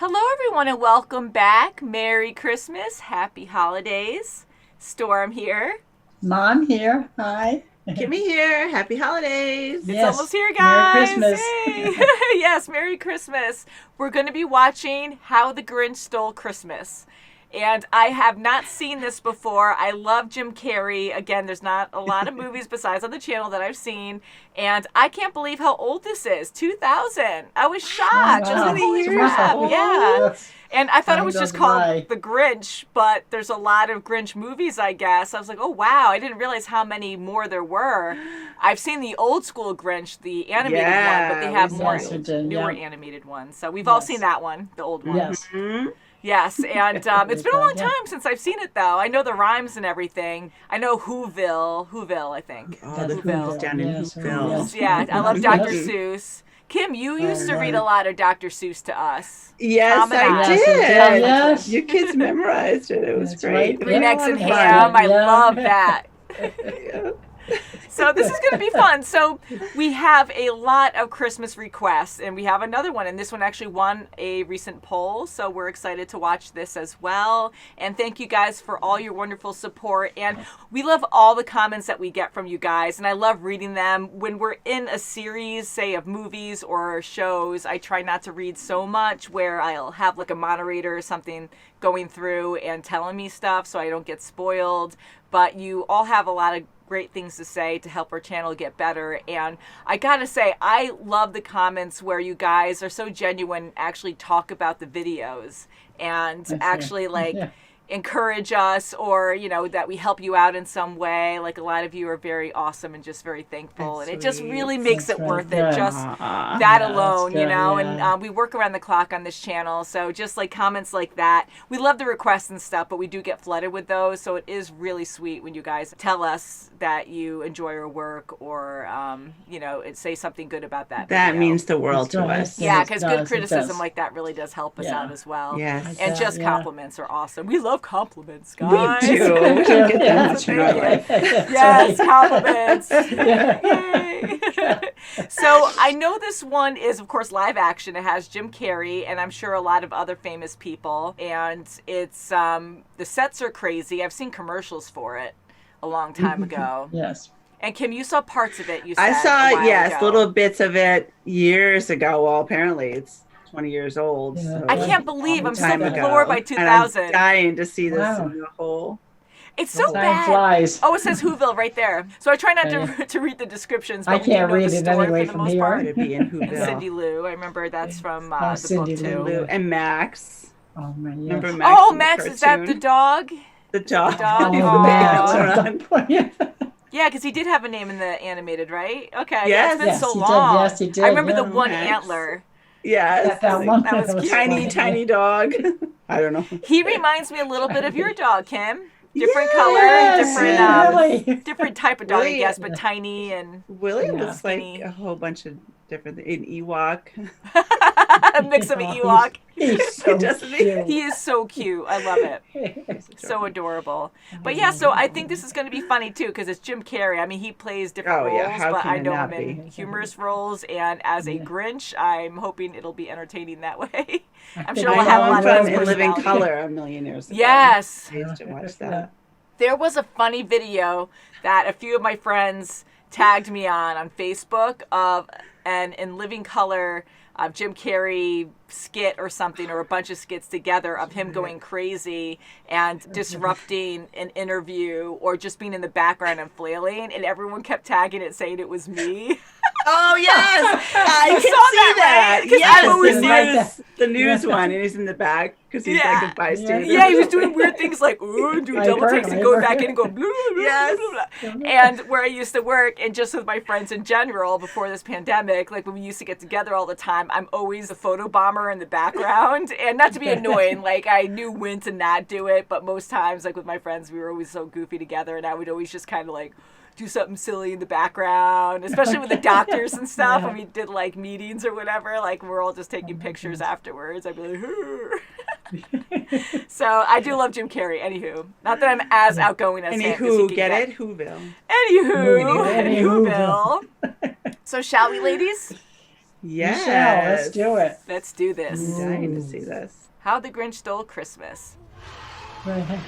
Hello, everyone, and welcome back. Merry Christmas. Happy holidays. Storm here. Mom here. Hi. Kimmy here. Happy holidays. It's almost here, guys. Merry Christmas. Hey. Yes, Merry Christmas. We're going to be watching How the Grinch Stole Christmas. And I have not seen this before. I love Jim Carrey. Again, there's not a lot of movies besides on the channel that I've seen. And I can't believe how old this is. 2000. I was shocked. Oh, wow. Just holy crap. Yeah. And I thought it was just called by. The Grinch, but there's a lot of Grinch movies, I guess. I was like, oh, wow. I didn't realize how many more there were. I've seen the old school Grinch, the animated one, but they have more newer animated ones. So we've all seen that one, the old one. Yes. Mm-hmm. Yes, and it's been a long time since I've seen it, though. I know the rhymes and everything. I know Whoville, I think. Oh, the Whoville's down in Whoville. Yeah, I love Dr. Seuss. Kim, you used to read a lot of Dr. Seuss to us. Yes, I did. Yes. You kids memorized it. It was great. Right. Green eggs and Yeah. ham. I Yeah. love that. Yeah. So this is going to be fun. So we have a lot of Christmas requests, and we have another one, and this one actually won a recent poll, so we're excited to watch this as well. And thank you guys for all your wonderful support, and we love all the comments that we get from you guys, and I love reading them. When we're in a series, say, of movies or shows, I try not to read so much, where I'll have like a moderator or something going through and telling me stuff so I don't get spoiled. But you all have a lot of great things to say to help our channel get better. And I gotta say, I love the comments where you guys are so genuine, actually talk about the videos and actually encourage us, or that we help you out in some way. Like, a lot of you are very awesome and just very thankful. That's and it just sweet. really makes That's it right. worth Yeah. it, just Aw. that Yeah, alone, that's good, yeah. and we work around the clock on this channel, so just like comments like that, we love the requests and stuff, but we do get flooded with those, so it is really sweet when you guys tell us that you enjoy our work, or say something good about that That video. means the world to That's us. right. Yeah, It because does, good it criticism does. like that really does help us Yeah. out as well. Yes. And just Yeah. compliments are awesome. We love compliments, We guys. do. We don't get that much in our Thank you. life. Yes, compliments. Yeah. Yay. So I know this one is, of course, live action. It has Jim Carrey, and I'm sure a lot of other famous people. And it's the sets are crazy. I've seen commercials for it a long time ago. Yes. And Kim, you saw parts of it. You said I a saw, while yes, ago. little bits of it years ago. Well, apparently it's 20 years old. Yeah. So I can't believe I'm so time ago. floored by And 2000. I'm dying to see this Wow. in the whole. It's so Time bad. flies. Oh, it says Whoville right there. So I try not Okay. to read the descriptions, but I we do can't know read the it story anyway for the from most here. part. To be in And Whoville. Cindy Lou. I remember that's from the Cindy book Lou, too. Lou and Max. Oh man. Remember Yes. Max? Oh, in the Max, is that the cartoon? dog? The dog. dog? He's Oh, the big Max. one. At that point, yeah. Yeah, because he did have a name in the animated, right? Okay. Yes. It's been Yes, so he did. long. Yes, he did, I remember yeah. the one Max. antler. Yes. That one. That was cute. Tiny, funny. tiny dog. I don't know. He reminds me a little bit of your dog, Kim. Different Yes, color, different really. different type of dog, I Really? guess, but tiny and Willie Yeah. looks like Skinny. a whole bunch of different an Ewok. a mix of an Oh, Ewok. He's so Doesn't he? cute. He is so cute. I love it. So adorable. But yeah, so I think this is going to be funny too, because it's Jim Carrey. I mean, he plays different Oh, yeah. roles, How but can I it know not him in be? humorous roles, and as a Yeah. Grinch, I'm hoping it'll be entertaining that way. I'm sure I we'll I have a know lot him of from In Living personality. Color a million years ago. Yes. I used to watch that. There was a funny video that a few of my friends tagged me on Facebook of an In Living Color Jim Carrey skit or something, or a bunch of skits together of him going crazy and disrupting an interview, or just being in the background and flailing, and everyone kept tagging it saying it was me. Oh yes, I You can saw see that, that. right? 'Cause Yes, I've always the news Yeah. one, and he's in the back because he's Yeah. like a bystander. Yeah, he was doing weird things like doing I double heard, takes and I going heard. back in and going blah, blah, blah, Yes. blah, blah. And where I used to work, and just with my friends in general before this pandemic, like when we used to get together all the time, I'm always a photo bomber in the background. And not to be annoying, like I knew when to not do it, but most times, like with my friends, we were always so goofy together, and I would always just kind of like do something silly in the background, especially with the doctors and stuff. Yeah. When we did like meetings or whatever, like we're all just taking pictures afterwards. I'd be like, so I do love Jim Carrey. Anywho, not that I'm as outgoing as him. 'cause he Anywho, can get it? Whoville. Anywho, Anywho. Bill. So shall we, ladies? Yes. Michelle, let's do it. Let's do this. I'm dying to see this. How the Grinch Stole Christmas. Right here.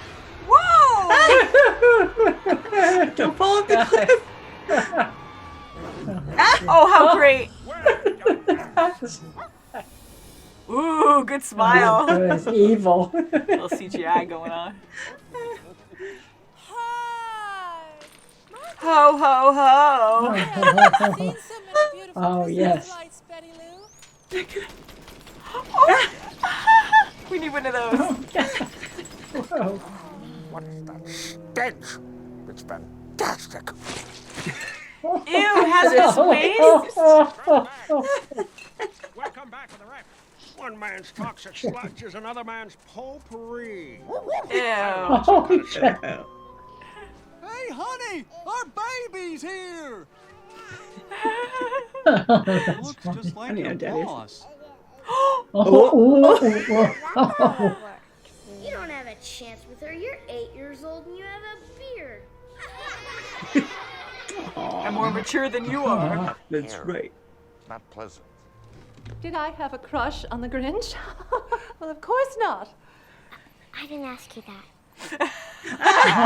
Whoa! Don't fall off the cliff. Oh, how great. Ooh, good smile. It's evil. Little CGI going on. Hi! Ho, ho, ho. Seen so many beautiful Oh, Christmas yes. lights, Betty Lou. Oh. We need one of those. Whoa. What is that stench? It's fantastic. Ew, hazardous waste. Welcome back to the wreck. One man's toxic sludge is another man's potpourri. Ew. Holy cow. Hey, honey, our baby's here. That's Looks funny. just like I know, your Daddy. boss. Oh. You don't have a chance with her. You're 8 years old and you have a beard. I'm more mature than you are. That's right. Not pleasant. Did I have a crush on the Grinch? Well, of course not. I didn't ask you that.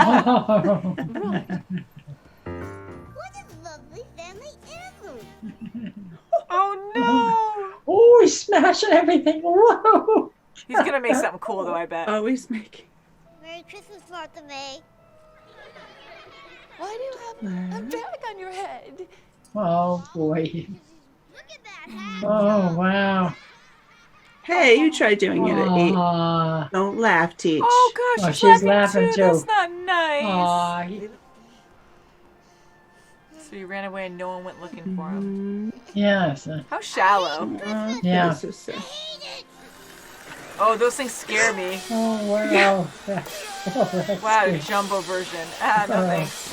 Right. What a lovely family heirloom. Oh no! Oh, he's smashing everything. Whoa. He's gonna make something cool though, I bet. Always making. Merry Christmas, Martha May. Why do you have a bag on your head? Oh, boy. Look at that hat. Oh, wow. Hey, you try doing it at 8. Aw. Don't laugh, Teach. Oh gosh, Oh, she's she's laughing too. That's not nice. Aw, he- So he ran away and no one went looking for him. yes. How shallow. Yeah. This is, Oh, those things scare me. Oh, wow. That's Wow, scary. jumbo version. Ah, no thanks.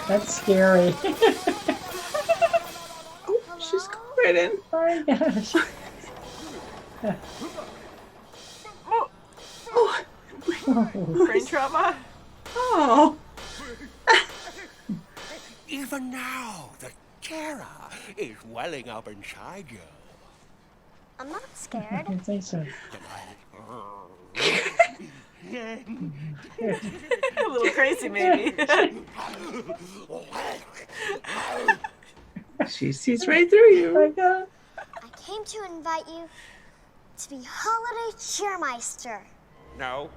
That's scary. oh, she's going right in. Oh, my gosh. Oh, Oh, brain trauma. oh. Even now, the terror is welling up inside you. I'm not I scared. can say so. A little crazy, maybe. She sees right through Oh, my you. God. I came to invite you to be holiday cheermeister. No.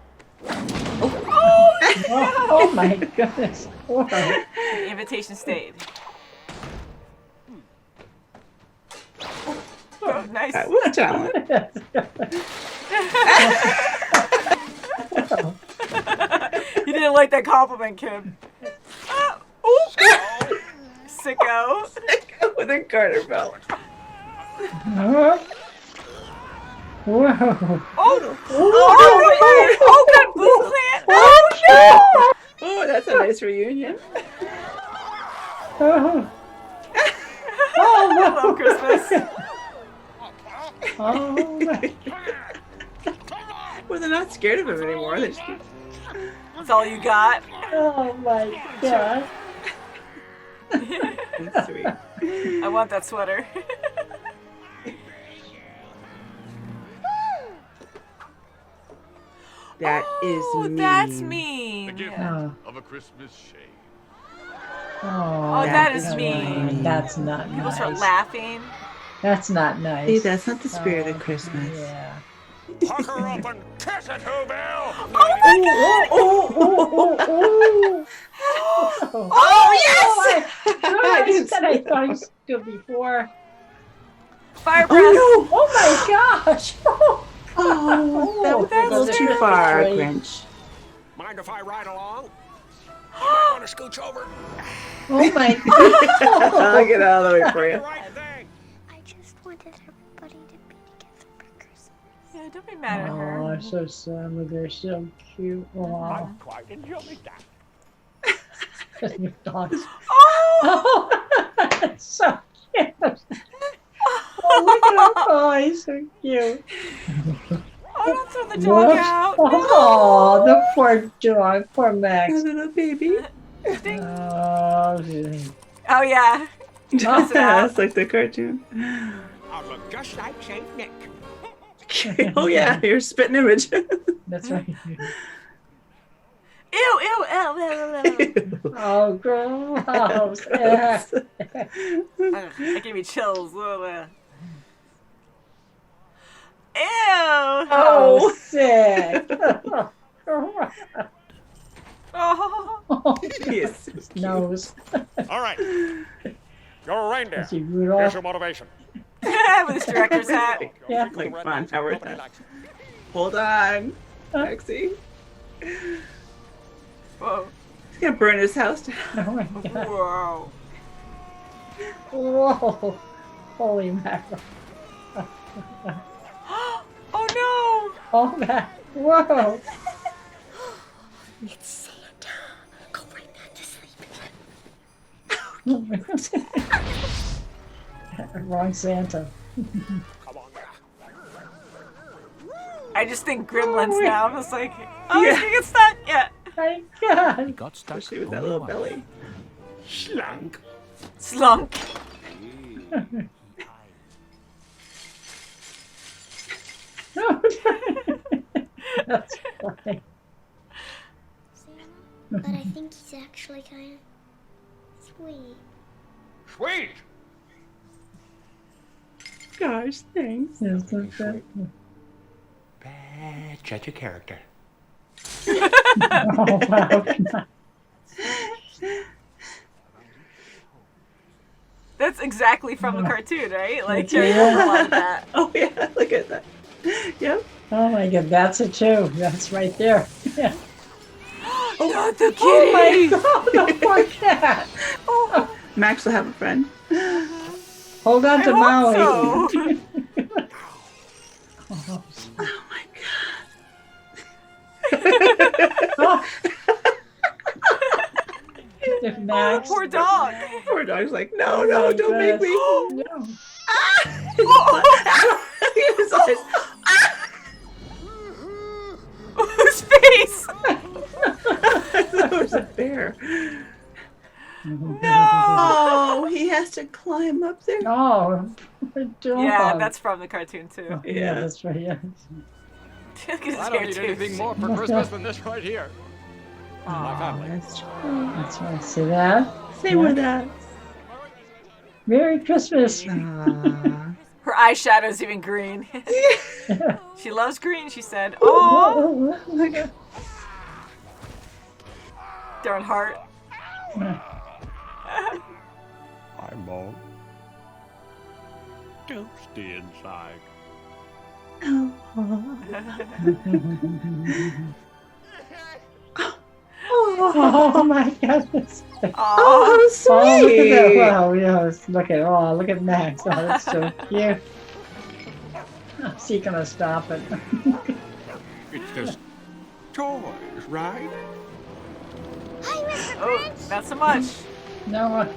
Oh, my goodness. Whoa. The invitation stayed. Oh, nice. That was talent. You didn't like that compliment, Kim. Ooh. Sicko. With a garter belt. Whoa. Oh, oh, God, Blue Clan. Oh, no. Oh, that's a nice reunion. Oh. I love Christmas. Oh, my. Well, they're not scared of him anymore. They just keep... That's all you got. Oh, my God. That's sweet. I want that sweater. That is Oh, mean. that's mean. The gift Oh. of a Christmas shade. Oh, that is that's mean. right. That's not People nice. start laughing. That's not nice. See, that's not the spirit of Oh, Christmas. Yeah. Pucker up and kiss it, Who Bill! Oh, yes! I said I thought he stood before. Fire breath. Oh, Oh my gosh! Oh, that was a little That's too terrible. far, Right. Grinch. Mind if I ride along? You might want to scooch over. Oh my I'll get out of the way for The you. right thing. I just wanted everybody to be together for Christmas. Yeah, don't be mad at Oh, her. I'm so sad. They're so cute. Oh, I quite enjoyed that. your dogs. Oh! Oh, that's so cute. Oh, look at him. Oh, he's so cute. Oh, don't throw the dog What? out. Oh, the poor dog. Poor Max. A little baby. Oh, Oh, yeah. Toss it out. That's like the cartoon. I'll look just like Saint Nick. Oh yeah, your spitting image. That's right. Ew, ew, ew, ew, ew, ew. Oh, gross. Yeah. That gave me chills. Ew. Oh, sick. Oh. Yes. Nose. All right. You're a reindeer. Is he Here's Rudolph? your motivation. With his director's hat. Yeah. The Like red fun. lights. How we're Nobody done. likes it. Hold on, Maxie. Whoa. He's gonna burn his house down. Oh my god. Whoa. Whoa. Holy mackerel. Oh no. Oh, that. Whoa. It's Santa. Go right back to sleep. Wrong Santa. Come on now. I just think Gremlins wait. now. I'm just like, oh, he's Yeah. gonna get stuck. Yeah. My god. Got stuck. Especially with that little belly. Slunk. Slunk. That's funny. But I think he's actually kind of sweet. Sweet. Gosh, thanks. Yes, that's it. Bad judge of character. Oh, wow. That's exactly from the cartoon, right? Like, Yeah. you have a lot of that. Oh yeah, look at that. Yep. Oh my god, that's it too. That's right there. Yeah. Not the Oh my kitty. god, the poor cat. Max will have a friend. Hold on I to hope Maui. so. Oh my Oh. If Max. Poor dog. god. Poor dog's like, no, no, don't make me. No. His eyes. His face. That was a bear. No. Oh, he has to climb up there. Oh, poor dog. Yeah, that's from the cartoon too. Yeah, that's right. Yeah. Look at his I don't hair, need too. anything more for Christmas than this right here. My Oh, family. that's true. That's right. See that? Same with that. Merry Christmas. Her eyeshadow's even green. She loves green, she said. Oh, Oh, Oh my god. darn heart. I'm all toasty inside. oh my goodness. Aw. Oh, Oh, look at that. sweet. Wow, yes. Look at Max. Oh, that's so cute. Is he gonna stop it? It's just toys, right? Hi, Mr. Oh, Grinch. not so much. No.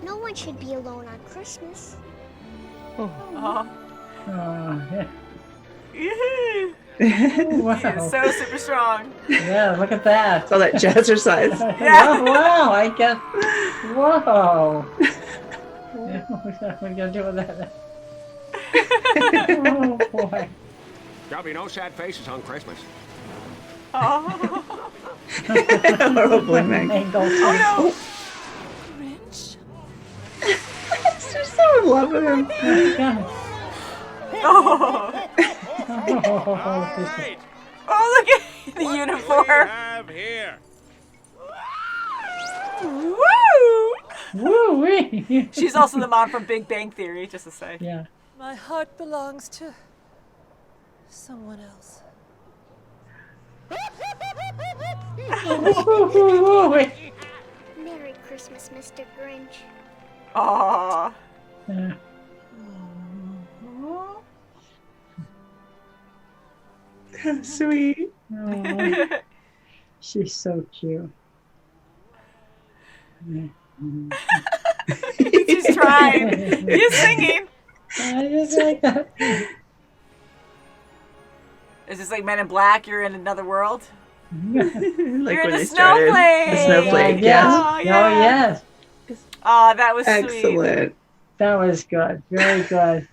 No one should be alone on Christmas. Oh. Yeah. Yoo-hoo. Oh, wow. He is so super strong. Yeah, look at that. All that jazzercise. Yeah. Oh, wow, I get. Whoa. Yeah, what are we gonna do with that? Oh boy. There'll be no sad faces on Christmas. Oh, Horrible, Meg. Angle. oh Grinch? They're so in love with him. Oh, God. no. Oh. All Oh, right. Oh, look at the What do we uniform. have here? Woo! woo-wee. She's also the mom from Big Bang Theory, just to say. Yeah. My heart belongs to someone else. Woo-wee. Merry Christmas, Mr. Grinch. Aw. Yeah. Sweet. Oh, she's so cute. He's trying. He's singing. I just like that. Is this like Men in Black? You're in another world? Like You're in when a they started. snowflake. The snowflake, yes. yes. Oh, Oh, yeah. yes. Oh, that was sweet. Excellent. That was good. Very good.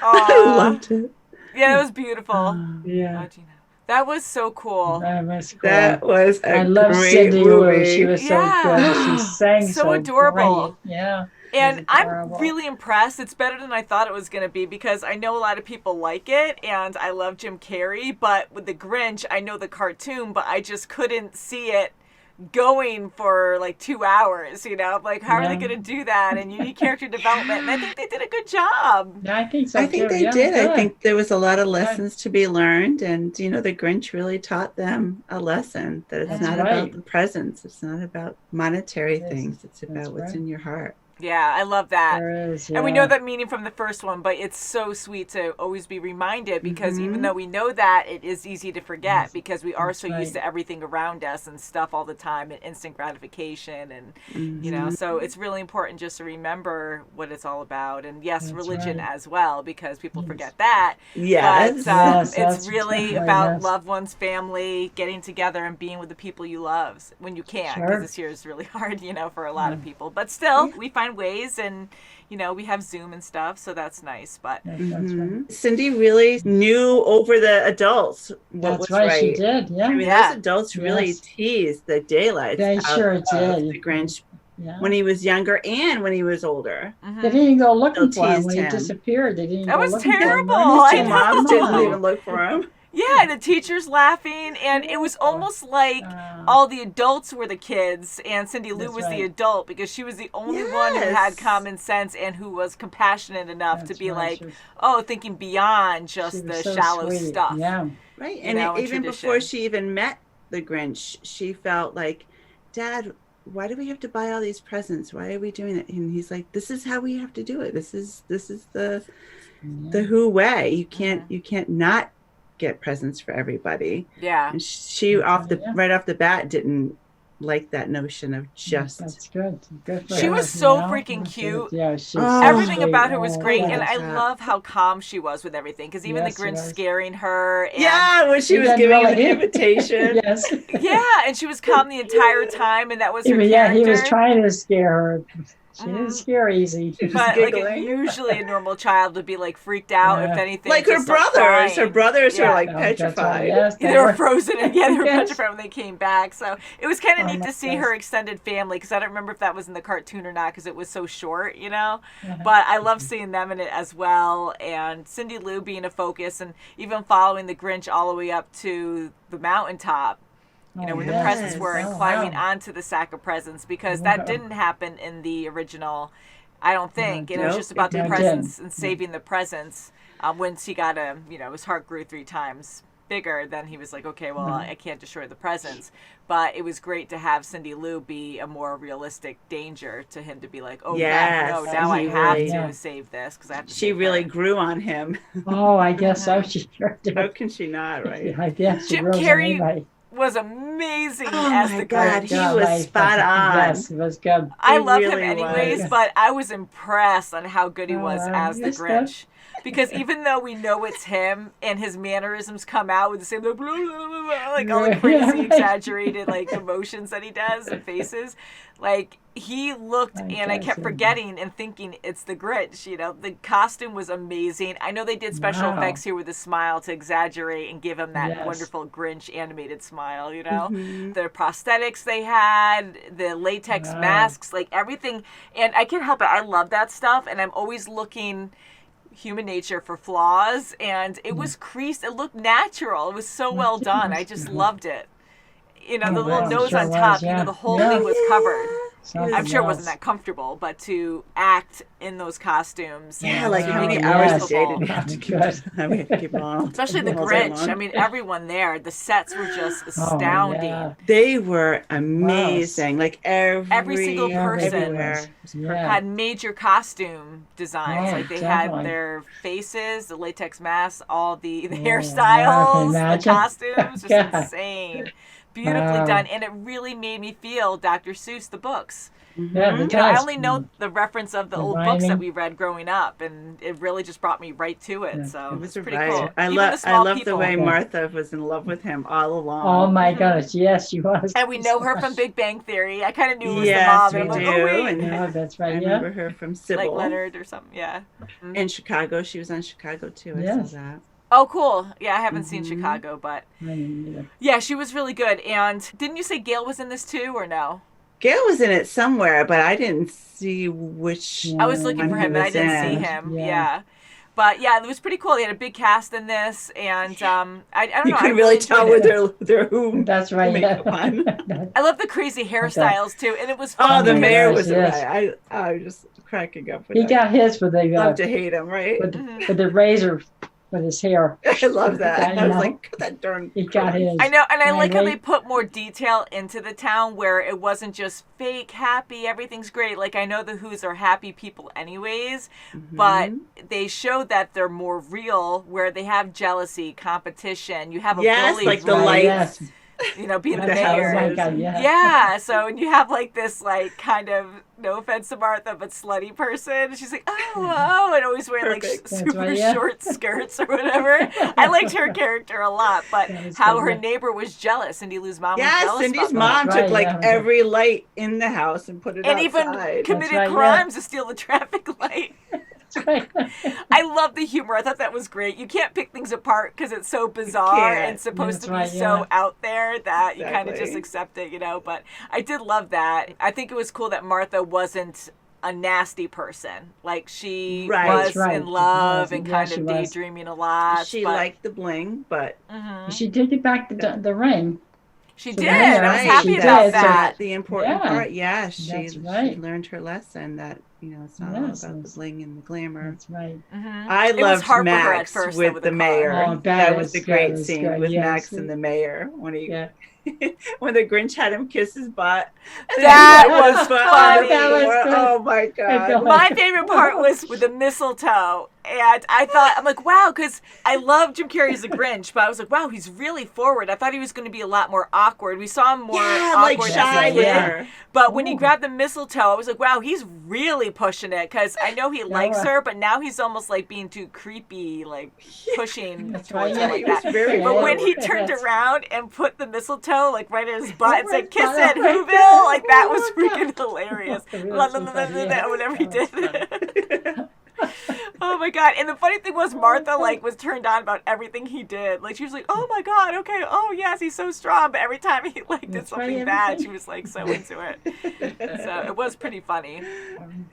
I loved it. Yeah, it was beautiful. Yeah. Oh, Gina. That was so cool. That was cool. That was a I love great Cindy Lou. movie. She was so good. She sang So so adorable. great. Yeah. And I'm adorable. really impressed. It's better than I thought it was going to be because I know a lot of people like it and I love Jim Carrey. But with the Grinch, I know the cartoon, but I just couldn't see it going for like 2 hours, you know? Like, how are they going to do that? And you need character development. And I think they did a good job. Yeah, I think so I think too. they Yeah, did. I good. think there was a lot of lessons to be learned. And, the Grinch really taught them a lesson that it's That's not right. about the presents. It's not about monetary Yes, things. It's about that's what's right. in your heart. Yeah, I love that. There is, And we yeah. know that meaning from the first one, but it's so sweet to always be reminded because even though we know that, it is easy to forget because we are That's so used right. to everything around us and stuff all the time and instant gratification and, so it's really important just to remember what it's all about. And yes, That's religion right. as well because people forget that. Yes. But Yes, it's that's really right, about yes. loved ones, family, getting together and being with the people you love when you can because Sure. this year is really hard, for a lot of people. But still, we find ways and we have Zoom and stuff, so that's nice. But That's right. Cindy really knew over the adults what That's was right. right. She did. Yeah. I mean, Yeah. those adults really Yes. teased the daylights They out sure of did. the Grinch Yeah. when he was younger and when he was older. They didn't even go looking Still for him teased when he him. disappeared. They didn't even That go was looking terrible. for him. I Two know. moms didn't even look for him. yeah, and the teachers laughing, and it was almost like all the adults were the kids, and Cindy Lou That's was the right. adult because she was the only one who had Yes. common sense and who was compassionate enough to That's be right. like, She was- thinking beyond she just the was so shallow sweet. stuff. Yeah. Right. You And know, and even tradition. before she even met the Grinch, she felt like, Dad, why do we have to buy all these presents? Why are we doing it? And he's like, this is how we have to do it. This is the who way. You can't not get presents for everybody. Yeah. And she right off the bat didn't like that notion of just That's good. Good for She her, was so you know? freaking That's cute. good. Yeah, she's Oh. so Everything sweet. about her was Oh, great, yeah. and I Yeah. love how calm she was with everything. Because even Yes, the she Grinch was. scaring her, and yeah, when she He was didn't giving him really- the invitation. Yes. yeah, and she was calm the entire time, and that was her Yeah, character. he was trying to scare her. She didn't scare easy. But like giggling. usually a normal child would be like freaked out if Yeah. anything. Like her just start brothers. Her crying. brothers Yeah. were like Oh, that's right. petrified. Yes, They were frozen, and they were Yes. petrified when they came back. So it was kind of Oh, neat to my see gosh. her extended family because I don't remember if that was in the cartoon or not because it was so short, Uh-huh. But I love seeing them in it as well, and Cindy Lou being a focus, and even following the Grinch all the way up to the mountaintop. Where the yes. presents were, and Oh, climbing wow. onto the sack of presents because Wow. that didn't happen in the original. I don't think. And it was Nope, just about it the didn't. presents and saving the presents. Once he got his heart grew 3 times bigger, then he was like, okay, well, I can't destroy the presents. But it was great to have Cindy Lou be a more realistic danger to him to be like, oh, Yes, no, now I he have really- to Yeah. save this because I have to She save really her. grew on him. Oh, I guess so. She sure did. How can she not, right? I guess she Jim grows on Carrey anybody. was amazing Oh as my the God, Grinch. he was right. spot on. Yes, it was good. I He love him really anyways, was. but I was impressed on how good he Oh, was wow. as the Yes, Grinch. Because even though we know it's him and his mannerisms come out with the same like, blah, blah, blah, blah, like all the Yeah, crazy right. exaggerated like emotions that he does and faces, like he looked and I kept guess, forgetting and thinking it's the Grinch. The costume was amazing. I know they did special Wow. effects here with a smile to exaggerate and give him that Yes. wonderful Grinch animated smile. The prosthetics they had, the latex Wow. masks, like everything. And I can't help it. I love that stuff, and I'm always looking human nature for flaws, and it was creased. It looked natural. It was so well done. I just loved it. The Oh, little wow. nose Sure on top, was, yeah. the whole Yeah. thing was covered. Something I'm sure it else. wasn't that comfortable, but to act in those costumes. Yeah, and like to how make many it hours a beautiful. day did he have to keep, keep on? Especially the all day Grinch. long? I mean, everyone there, the sets were just Oh, astounding. yeah. They were amazing. Like Every single person everywhere. Yeah. had major costume designs. Oh, Like they definitely. had their faces, the latex masks, all the Yeah, I hairstyles, can the imagine. costumes, just Yeah. insane. beautifully Wow. done, and it really made me feel Dr. Seuss, the books. Yeah, it You know, I does. only know the reference of the The old books that rhyming. we read growing up, and it really just brought me right to it. Yeah. So It was it's pretty right. cool. I Even love the small the people. way Yeah. Martha was in love with him all along. Oh my gosh, yes, she was. And we know her from Big Bang Theory. I kind of knew it was Yes, the mom. we And I'm like, do. oh, wait. And Yeah, that's I right. remember Yeah. her from Like Sybil. Leonard or something, yeah. In Chicago. She was on Chicago too. I Yes. saw that. Oh, cool. Yeah, I haven't seen Chicago, but I didn't either. yeah, she was really good. And didn't you say Gail was in this too, or no? Gail was in it somewhere, but I didn't see which. Yeah. I was looking When for he him, and I was didn't see in. him. Yeah. Yeah. But yeah, it was pretty cool. They had a big cast in this, and I don't You know. I couldn't really enjoyed tell it. with their who That's right. makeup Yeah. on. I love the crazy hairstyles too, and it was fun. Oh, the my mayor gosh, was yes. right. I was just cracking up with He that. got his with the Love to hate him, right? with the razor with his hair. I love that. I was know. like, cut that darn. He got his. I know, and I like how Right. they put more detail into the town where it wasn't just fake happy, everything's great. Like, I know the Who's are happy people anyways, but they show that they're more real, where they have jealousy, competition. You have a Yes, bully, like the right? lights. Yes. You know, being the The mayor. Oh my houses. God, yeah. Yeah, so and you have like this like kind of, no offense to Martha, but slutty person. She's like, oh, and always wearing like Perfect. That's super right, yeah. short skirts or whatever. I liked her character a lot, but That was how good, her yeah. neighbor was jealous. Cindy Lou's mom was Yes, jealous Cindy's about mom That's took right, like yeah. every light in the house and put it that. And even outside. committed right, yeah. crimes to steal the traffic light. That's right. I love the humor. I thought that was great. You can't pick things apart because it's so bizarre can't. and supposed That's to be right, so yeah. out there that you kind of just Exactly. accept it, you know. But I did love that. I think it was cool that Martha wasn't a nasty person. Like she Right. was That's right. in love She and was. kind Yeah, she of was. daydreaming a lot. She but liked the bling, but She did get back the ring. she So did. that's I was right. happy She about did, so that. the important Yeah. part. Yeah, she That's right. learned her lesson that it's not all Yes, about the yes. bling and the glamour. That's right. I It was loved hard for her at Max first, though, with with the the mayor. car. Oh, that was a great was scene good, with yes. Max and the mayor when he Yeah. when the Grinch had him kiss his butt. And That then he was put on funny. the That was floor. good. Oh my I god! feel My favorite part was with the mistletoe. And I thought, I'm like, wow, because I love Jim Carrey as a Grinch, but I was like, wow, he's really forward. I thought he was going to be a lot more awkward. We saw him more Yeah, awkward like as shy a kid. with her. But when he grabbed the mistletoe, I was like, wow, he's really pushing it. Because I know he likes her, but now he's almost like being too creepy, like pushing That's towards right, her yeah, like he was that. very But when he forward. turned Yes. around and put the mistletoe like right in his butt and said, my kiss God, it, oh my Whoville, God. like that was Oh my God. freaking hilarious. That was so funny, yeah. Whatever he That was did. Oh my god! And the funny thing was, Martha like was turned on about everything he did. Like she was like, "Oh my god, okay, oh yes, he's so strong." But every time he like did That's something right, bad, everything. she was like so into it. So it was pretty funny.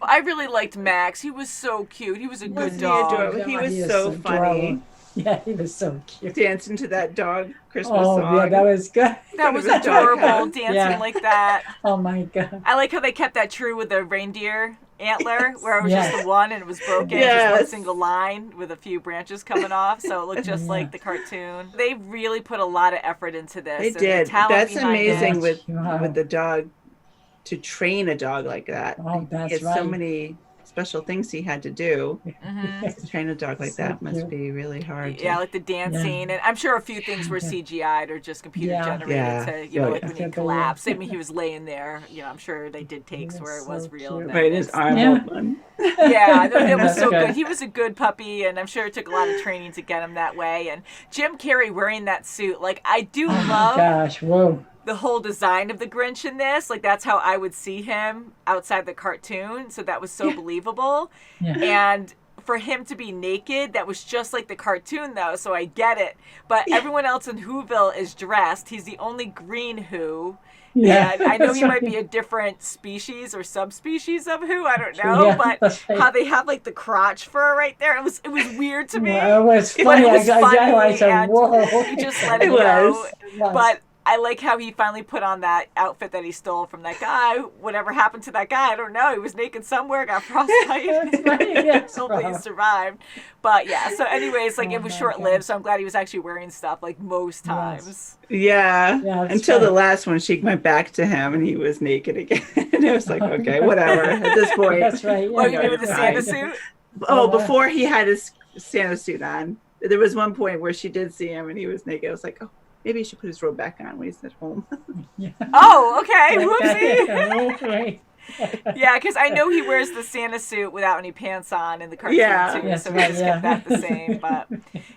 I really liked Max. He was so cute. He was a good Wasn't he dog. adorable? He was He is so adorable. funny. Yeah, he was so cute. Dancing to that dog Christmas Oh, song. yeah, that was good. That was Front of his dog adorable, house. dancing Yeah. like that. Oh my God. I like how they kept that true with the reindeer antler, where it was Yes. just the one and it was broken, just one Yes. single line with a few branches coming off, so it looked just like the cartoon. They really put a lot of effort into this. They and the did. talent That's behind amazing it. with Wow. the dog, to train a dog like that. Oh, that's It's right. so many special things he had to do. Mhm. To train a dog like So that must cute. be really hard. Yeah, like the dancing, and I'm sure a few things were CGI'd or just computer Yeah. generated Yeah. to, you know, Oh, like yeah. when he collapsed. I mean, he was laying there. You know, I'm sure they did takes That's where it was so real. cute. and then Right, his it's- arm Yeah. open. Yeah, it was That's so good. good. He was a good puppy, and I'm sure it took a lot of training to get him that way. And Jim Carrey wearing that suit, like I do Oh my love gosh, whoa. the whole design of the Grinch in this. Like that's how I would see him outside the cartoon. So that was so believable. Yeah. And for him to be naked, that was just like the cartoon though. So I get it. But everyone else in Whoville is dressed. He's the only green Who. Yeah, And I know that's he might right. be a different species or subspecies of Who. I don't know. Yeah, but that's right. how they have like the crotch fur right there. It was weird to me. Yeah, it was But funny. it was I funny, said, and whoa. you just let It it go. was. It was. But I like how he finally put on that outfit that he stole from that guy. Whatever happened to that guy, I don't know. He was naked somewhere, got frostbite. That's right, yes. Hopefully he survived. But yeah, so anyways, like Oh it was my short lived, so I'm glad he was actually wearing stuff like most times. Yeah. Yeah, that's Until the right. last one, she went back to him and he was naked again. And it was like, okay, whatever. At this point. That's right. Oh, you yeah. mean with the Santa suit? Oh, before he had his Santa suit on. There was one point where she did see him and he was naked. I was like, oh, Maybe he should put his robe back on when he's at home. Oh, okay. Whoopsie. Okay. Yeah, because I know he wears the Santa suit without any pants on in the cartoon Yeah. too, Yes, so we right, just yeah. kept that the same. But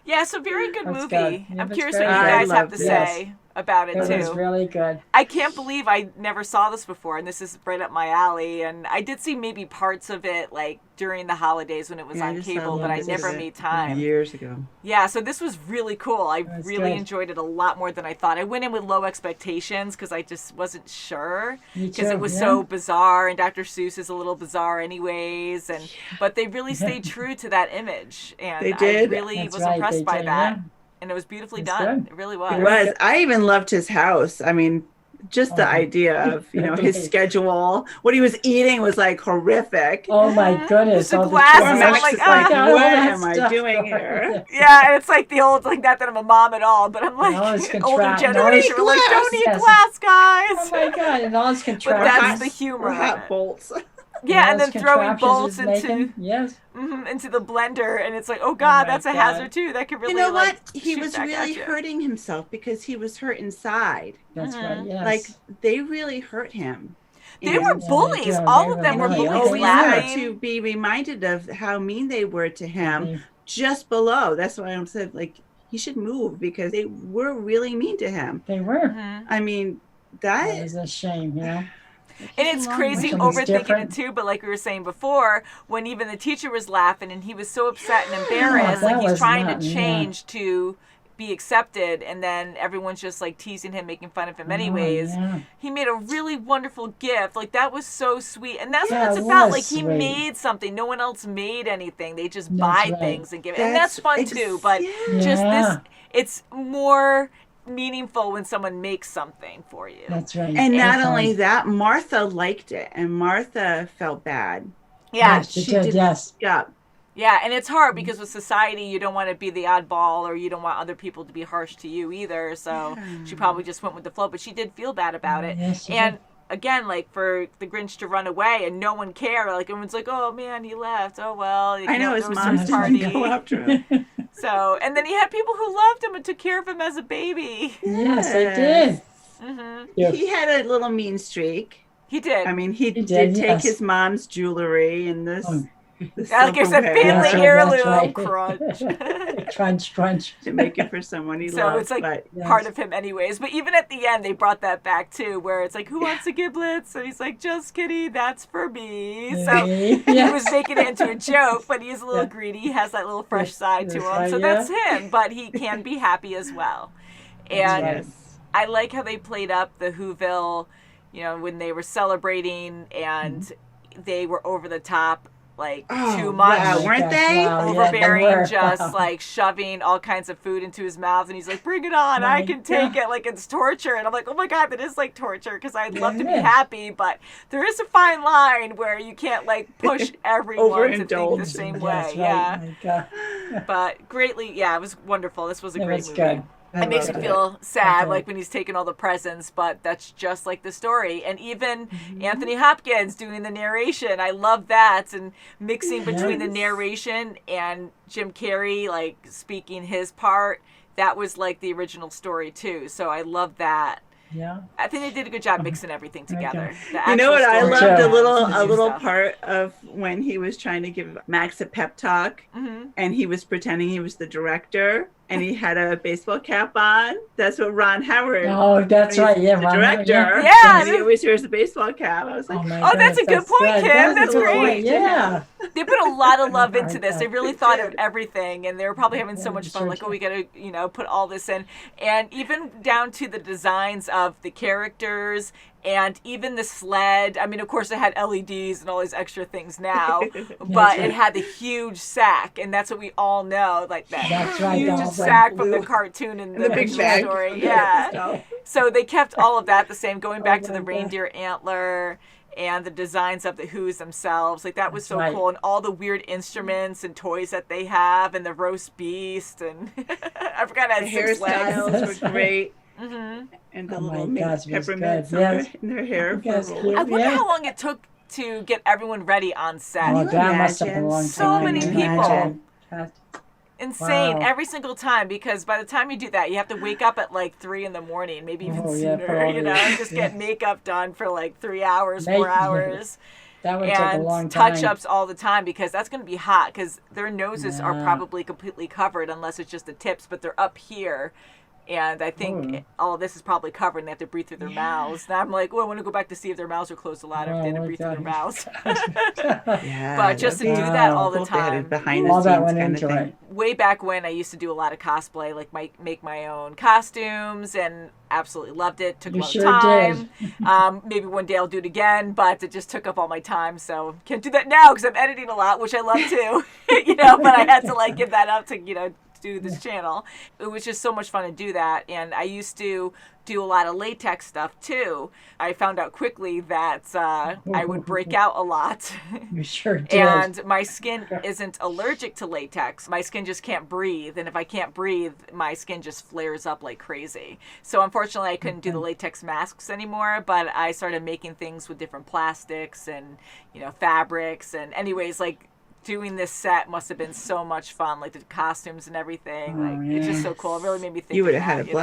yeah, so very good That's movie. good. Yeah, I'm that's curious very what you good. guys I have to loved it. say about it It was too. really good. I can't believe I never saw this before, and this is right up my alley. And I did see maybe parts of it like during the holidays when it was Yeah, I on just saw cable, but I bits of never it made time. Years ago. Yeah, so this was really cool. I That's really good. enjoyed it a lot more than I thought. I went in with low expectations because I just wasn't sure Me because too, it was yeah. so bizarre, and Dr. Seuss is a little bizarre anyways. And but they really stayed true to that image, and They I did. really That's was right, impressed they by did, that. yeah. And it was beautifully That's done. good. It really was. It was. I even loved his house. I mean, just the Oh. idea of, his Right. schedule. What he was eating was like horrific. Oh my goodness! The all glasses, Poor I'm Max like, is like, ah. all what that am I stuff doing going here? Yeah, and it's like the old, like not that I'm a mom at all, but I'm like all his older contract- generation. We're like, don't eat Yes. glass, guys. Oh my god! And all his But contraptions. that's the humor Or of hot it. bolts. Yeah, all and then his throwing contraptions bolts he's making. into Yes. into the blender, and it's like, oh god, my that's a God. hazard too. That could really You know like what? He shoot was back really at you. hurting himself because he was hurt inside. That's right. Yes. Like, they really hurt him. They were And- bullies. Yeah, All they of them were were he bullies. bullies. always Laughing. had to be reminded of how mean they were to him They- just below. That's why I said, like, he should move because they were really mean to him. They were. I mean, That that is a shame, And it's crazy Something's overthinking different. it too, but like we were saying before, when even the teacher was laughing and he was so upset and embarrassed, that like he's was trying not- to yeah. change to be accepted, and then everyone's just like teasing him, making fun of him anyways. yeah. He made a really wonderful gift. Like that was so sweet. And that's Yeah, what it's it about. was Like he sweet. made something. No one else made anything. They just That's buy right. things and give it. And that's fun too, but just Yeah. this, it's more meaningful when someone makes something for you. That's right. And not That's only right. that, Martha liked it, and Martha felt bad. Yeah. Yes, she did. Yes. Yeah, Yeah, and it's hard because with society, you don't want to be the oddball, or you don't want other people to be harsh to you either. So she probably just went with the flow, but she did feel bad about it. Yes, she And again, like for the Grinch to run away and no one cared, like everyone's like, "Oh man, he left. Oh well." I know his it was mom his didn't go after him. So, and then he had people who loved him and took care of him as a baby. Yes, they did. Yeah. He had a little mean streak. He did. I mean, he did, did take yes. his mom's jewelry and this. Oh. Like I said, silverware family That's right, heirloom. that's right. Crunch. Crunch, crunch. to make it for someone he So loved. it's like but part of him anyways. But even at the end, they brought that back too, where it's like, who wants the giblets? And he's like, just kidding, that's for me. So Me. he Yes. was making it into a joke, but he's a little greedy. He has that little fresh side to That's him. right, So yeah. that's him, but he can be happy as well. And right. yes. I like how they played up the Whoville, when they were celebrating and they were over the top, like Oh, too much. wow, weren't they? Wow, yeah, they Overbearing, were. just like shoving all kinds of food into his mouth, and he's like, "Bring it on, I My can take God. it." Like it's torture, and I'm like, "Oh my god, that is like torture." Because I'd love to be Yeah. happy, but there is a fine line where you can't like push everyone to think the Overindulge. same Yes, way. right. Yeah, My God. but greatly, yeah, it was wonderful. This was a It great was movie. good. It makes me loved feel sad, Okay. like when he's taking all the presents, but that's just like the story. And even Mm-hmm. Anthony Hopkins doing the narration, I love that. And mixing between the Yes. narration and Jim Carrey, like speaking his part, that was like the original story too. So I love that. Yeah. I think they did a good job mixing everything together. The You know what actual I story loved? Yeah. A little and stuff. part of when he was trying to give Max a pep talk, Mm-hmm. and he was pretending he was the director, and he had a baseball cap on. That's what Ron Howard. Oh, that's he's right. Yeah, the Ron Howard, director. Yeah. and he always wears a baseball cap. I was like, my Oh, that's a goodness, good point, Kim. That's a good great. point. Yeah. They put a lot of love into Right, this. They right. really thought of everything, and they were probably having so Yeah, much fun. sure, Like, oh, sure. we got to, put all this in, and even down to the designs of the characters, and even the sled. I mean, of course, it had LEDs and all these extra things now, but right. it had the huge sack, and that's what we all know, like that That's right, huge all the sack from the blue- cartoon and and the the big picture bag. story. Yeah. So they kept all of that the same, going back to my the God. reindeer antler and the designs of the Who's themselves. Like that was That's so right. cool, and all the weird instruments and toys that they have, and the roast beast, and I forgot I the had 6 legs. hairstyles That's were right. great, Mm-hmm. and the Oh my little gosh, it was peppermints good. Yes. in their hair. for Yes, rolling. I wonder Yeah. how long it took to get everyone ready on set. Oh, you that must have been a imagine? long time. So many Can you people. imagine? God. Insane. Wow. Every single time, because by the time you do that, you have to wake up at like 3 in the morning, maybe even Oh, yeah, sooner, probably. and just get makeup done for like 3 hours, 4 Make- hours. That would take a And long time. touch-ups all the time, because that's going to be hot, because their noses are Yeah. probably completely covered unless it's just the tips, but they're up here. And I think all of this is probably covered, and they have to breathe through their mouths. And I'm like, I want to go back to see if their mouths are closed a lot, or if they didn't breathe through their mouths. Yeah, But just to that'd do be that all the cool if they had a time. behind the All that scenes went kind of into thing. it. Way back when, I used to do a lot of cosplay, like make my own costumes, and absolutely loved it. Took You a lot sure of did. time. Maybe one day I'll do it again, but it just took up all my time, so can't do that now because I'm editing a lot, which I love too. But I had to like give that up to do this channel. It was just so much fun to do that, and I used to do a lot of latex stuff too. I found out quickly that I would break out a lot. You sure did. And my skin isn't allergic to latex. My skin just can't breathe. And if I can't breathe, my skin just flares up like crazy. So unfortunately, I couldn't do the latex masks anymore, but I started making things with different plastics and, fabrics. And anyways, like, doing this set must have been so much fun, like the costumes and everything. Like, it's just so cool. It really made me think. You would of have had that, a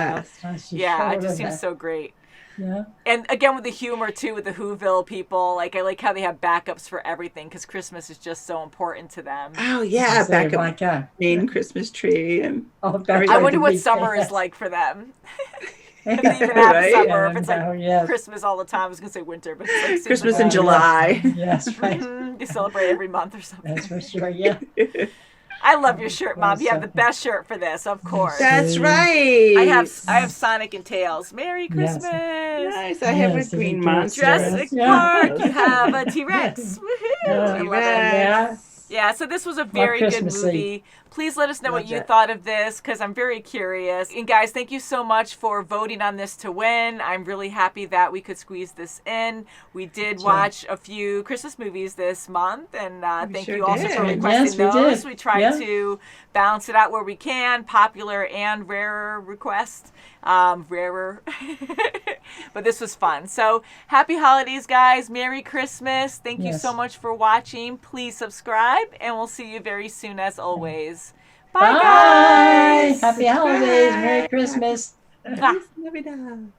blast. Yeah, it sure just seems have. so great. Yeah. And again, with the humor too, with the Whoville people, like I like how they have backups for everything, because Christmas is just so important to them. Oh yeah, Say, back my up God. main Christmas tree and Oh, that's everything. I wonder what big summer is yes. like for them. If they even have Right? summer, if it's like Yes. Christmas all the time. I was gonna say winter, but it's like Christmas season in July. Yes, right. You celebrate every month or something. That's for sure. Yeah. I love your shirt, Mom. You have the Awesome. best shirt for this, of course. That's right. I have Sonic and Tails. Merry Christmas. Nice. I have Yes, a green it's monster. Jurassic Yeah. Park. You have a T-Rex. Woohoo! I love it. Yeah. Yeah, so this was a very good Christmassy. movie. Please let us know what Loved you it. thought of this, because I'm very curious. And guys, thank you so much for voting on this to win. I'm really happy that we could squeeze this in. We did watch a few Christmas movies this month, and thank sure you also for did. requesting Yes, we those. did. We tried Yeah. to balance it out where we can, popular and rarer requests. Rarer. But this was fun. So happy holidays, guys. Merry Christmas. Thank you Yes. so much for watching. Please subscribe, and we'll see you very soon as always. Bye, Bye. guys. Happy holidays. Merry Christmas. Mwah. Navidad.